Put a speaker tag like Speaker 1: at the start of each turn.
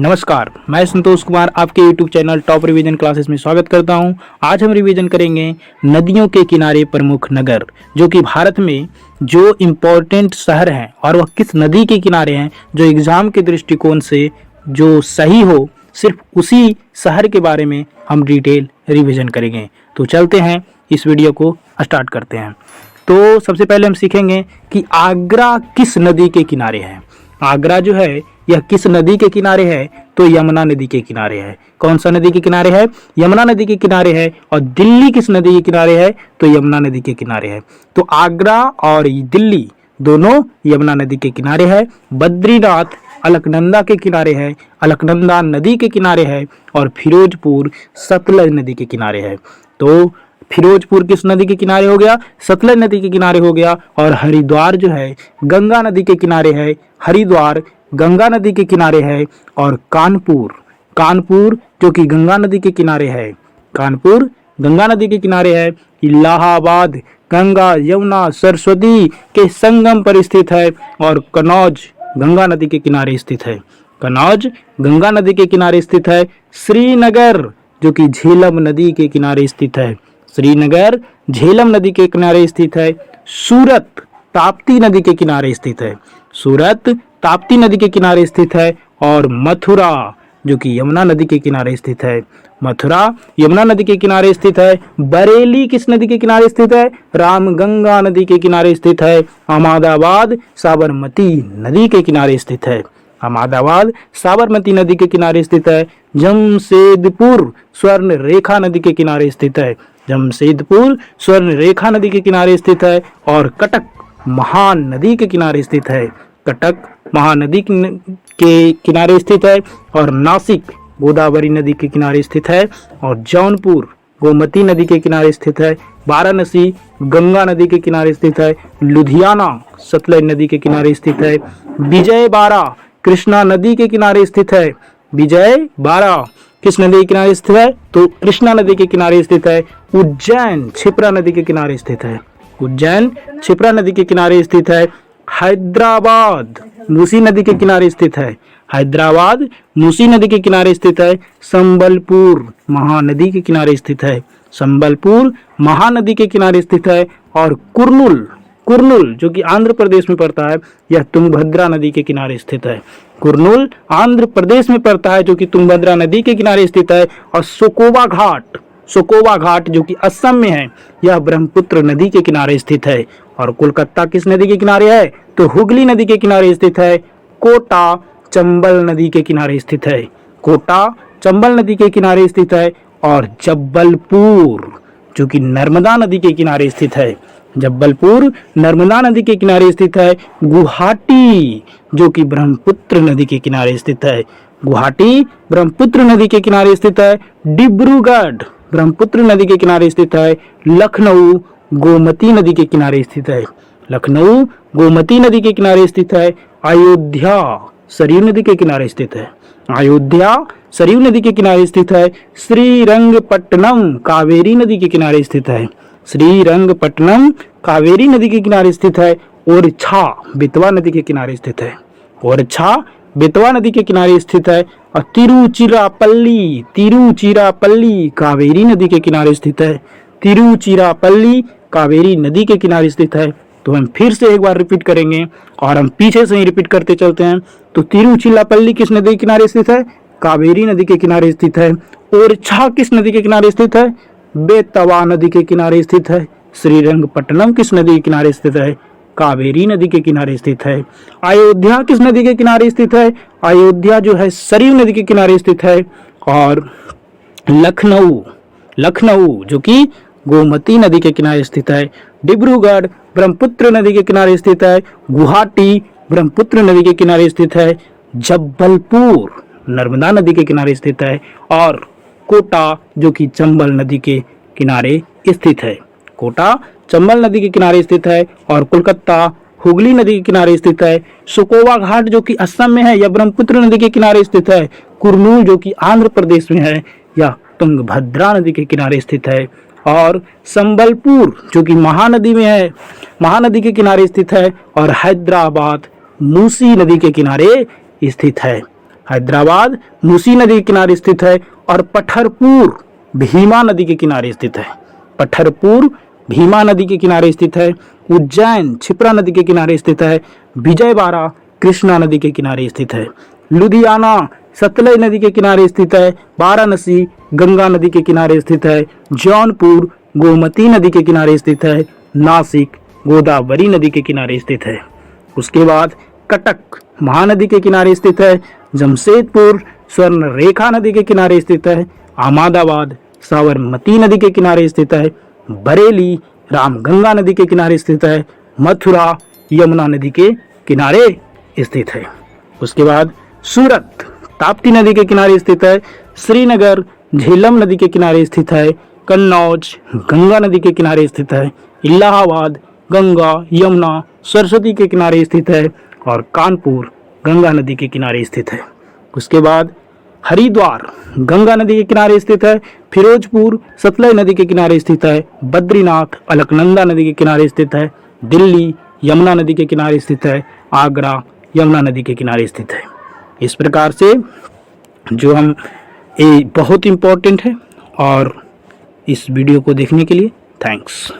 Speaker 1: नमस्कार, मैं संतोष कुमार आपके YouTube channel top revision classes में स्वागत करता हूं। आज हम रिवीजन करेंगे नदियों के किनारे प्रमुख नगर, जो कि भारत में जो इम्पोर्टेंट शहर हैं और वह किस नदी के किनारे हैं, जो एग्जाम के दृष्टिकोण से जो सही हो, सिर्फ उसी शहर के बारे में हम डिटेल रिवीजन करेंगे। तो चलते हैं, इस वीडियो को स्टार्ट करते हैं। तो सबसे पहले हम सीखेंगे कि आगरा किस नदी के किनारे है। आगरा जो है यह किस नदी के किनारे है, तो यमुना नदी के किनारे है। कौन सा नदी के किनारे है? यमुना नदी के किनारे है। और दिल्ली किस नदी के किनारे है? तो यमुना नदी के किनारे है। तो आगरा और दिल्ली दोनों यमुना नदी के किनारे है। बद्रीनाथ अलकनंदा के किनारे है, अलकनंदा नदी के किनारे है। और फिरोजपुर सतलज नदी के किनारे है। तो फिरोजपुर किस नदी के किनारे हो गया? सतलज नदी के किनारे हो गया। और हरिद्वार जो है गंगा नदी के किनारे है। हरिद्वार गंगा नदी के किनारे है। और कानपुर जो कि गंगा नदी के किनारे है, कानपुर गंगा नदी के किनारे है। इलाहाबाद गंगा यमुना सरस्वती के संगम पर स्थित है। और कन्नौज गंगा नदी के किनारे स्थित है। कन्नौज गंगा नदी के किनारे स्थित है। श्रीनगर जो कि झेलम नदी के किनारे स्थित है। श्रीनगर झेलम नदी के किनारे स्थित है। सूरत ताप्ती नदी के किनारे स्थित है। सूरत ताप्ती नदी के किनारे स्थित है। और मथुरा जो कि यमुना नदी के किनारे स्थित है। मथुरा यमुना नदी के किनारे स्थित है। बरेली किस नदी के किनारे स्थित है? रामगंगा नदी के किनारे स्थित है। अहमदाबाद साबरमती नदी के किनारे स्थित है। अहमदाबाद साबरमती नदी के किनारे स्थित है। जमशेदपुर स्वर्ण रेखा नदी के किनारे स्थित है। जमशेदपुर स्वर्ण रेखा नदी के किनारे स्थित है। और कटक महान नदी के किनारे स्थित है। कटक महानदी के किनारे स्थित है। और नासिक गोदावरी नदी के किनारे स्थित है। और जौनपुर गोमती नदी के किनारे स्थित है। वाराणसी गंगा नदी के किनारे स्थित है। लुधियाना सतलज नदी के किनारे स्थित है। विजयवाड़ा कृष्णा नदी के किनारे स्थित है। विजयवाड़ा किस नदी के किनारे स्थित है? तो कृष्णा नदी के किनारे स्थित है। उज्जैन क्षिप्रा नदी के किनारे स्थित है। उज्जैन क्षिप्रा नदी के किनारे स्थित है। हैदराबाद मूसी नदी के किनारे स्थित है। हैदराबाद मूसी नदी के किनारे स्थित है। संबलपुर महानदी के किनारे स्थित है। संबलपुर महानदी के किनारे स्थित है। और कुर्नूल जो कि आंध्र प्रदेश में पड़ता है, यह तुंगभद्रा नदी के किनारे स्थित है। कुर्नूल आंध्र प्रदेश में पड़ता है, जो कि तुंगभद्रा नदी के किनारे स्थित है। और सोकोवा घाट जो कि असम में है, यह ब्रह्मपुत्र नदी के किनारे स्थित है। और कोलकाता किस नदी के किनारे है? तो हुगली नदी के किनारे स्थित है। कोटा चंबल नदी के किनारे स्थित है। कोटा चंबल नदी के किनारे स्थित है। और जबलपुर जो कि नर्मदा नदी के किनारे स्थित है। जबलपुर नर्मदा नदी के किनारे स्थित है। गुवाहाटी जो कि ब्रह्मपुत्र नदी के किनारे स्थित है। गुवाहाटी ब्रह्मपुत्र नदी के किनारे स्थित है। डिब्रूगढ़ ब्रह्मपुत्र नदी के किनारे स्थित है। लखनऊ गोमती नदी के किनारे स्थित है। लखनऊ गोमती नदी के किनारे स्थित है। अयोध्या सरयू नदी के किनारे स्थित है। अयोध्या सरयू नदी के किनारे स्थित है। श्रीरंगपट्टनम कावेरी नदी के किनारे स्थित है। श्रीरंगपट्टनम कावेरी नदी के किनारे स्थित है। ओरछा बेतवा नदी के किनारे स्थित है। ओरछा बेतवा नदी के किनारे स्थित है। और तिरुचिरापल्ली कावेरी नदी के किनारे स्थित है। तिरुचिरापल्ली कावेरी नदी के किनारे स्थित है। तो हम फिर से एक बार रिपीट करेंगे और हम पीछे से ही रिपीट करते चलते हैं। तो तिरुचिरापल्ली किस नदी के किनारे स्थित है? कावेरी नदी के किनारे स्थित है। ओरछा किस नदी के किनारे स्थित है? बेतवा नदी के किनारे स्थित है। श्रीरंगपट्टनम किस नदी के किनारे स्थित है? कावेरी नदी के किनारे स्थित है। अयोध्या किस नदी के किनारे स्थित है? अयोध्या जो है सरयू नदी के किनारे स्थित है। और लखनऊ जो कि गोमती नदी के किनारे स्थित है। डिब्रूगढ़ ब्रह्मपुत्र नदी के किनारे स्थित है। गुवाहाटी ब्रह्मपुत्र नदी के किनारे स्थित है। जबलपुर नर्मदा नदी के किनारे स्थित है। और कोटा जो कि चंबल नदी के किनारे स्थित है। कोटा चंबल नदी के किनारे स्थित है। और कोलकाता हुगली नदी के किनारे स्थित है। सोकोवा घाट जो कि असम में है, यह ब्रह्मपुत्र नदी के किनारे स्थित है। कुर्नूल जो कि आंध्र प्रदेश में है, यह तुंगभद्रा नदी के किनारे स्थित है। और संबलपुर जो कि महानदी में है, महानदी के किनारे स्थित है। और हैदराबाद मूसी नदी के किनारे स्थित है। हैदराबाद मूसी नदी के किनारे स्थित है और पठरपुर भीमा नदी के किनारे स्थित है। पठरपुर भीमा नदी के किनारे स्थित है। उज्जैन क्षिप्रा नदी के किनारे स्थित है। विजयवाड़ा कृष्णा नदी के किनारे स्थित है। लुधियाना सतलज नदी के किनारे स्थित है। वाराणसी गंगा नदी के किनारे स्थित है। जौनपुर गोमती नदी के किनारे स्थित है। नासिक गोदावरी नदी के किनारे स्थित है। उसके बाद कटक महानदी के किनारे स्थित है। जमशेदपुर स्वर्ण रेखा नदी के किनारे स्थित है। अहमदाबाद साबरमती नदी के किनारे स्थित है। बरेली रामगंगा नदी के किनारे स्थित है। मथुरा यमुना नदी के किनारे स्थित है। उसके बाद सूरत ताप्ती नदी के किनारे स्थित है। श्रीनगर झेलम नदी के किनारे स्थित है। कन्नौज गंगा नदी के किनारे स्थित है। इलाहाबाद गंगा यमुना सरस्वती के किनारे स्थित है और कानपुर गंगा नदी के किनारे स्थित है। उसके बाद हरिद्वार गंगा नदी के किनारे स्थित है। फिरोजपुर सतलज नदी के किनारे स्थित है। बद्रीनाथ अलकनंदा नदी के किनारे स्थित है। दिल्ली यमुना नदी के किनारे स्थित है। आगरा यमुना नदी के किनारे स्थित है। इस प्रकार से जो हम ये बहुत इम्पोर्टेंट है और इस वीडियो को देखने के लिए थैंक्स।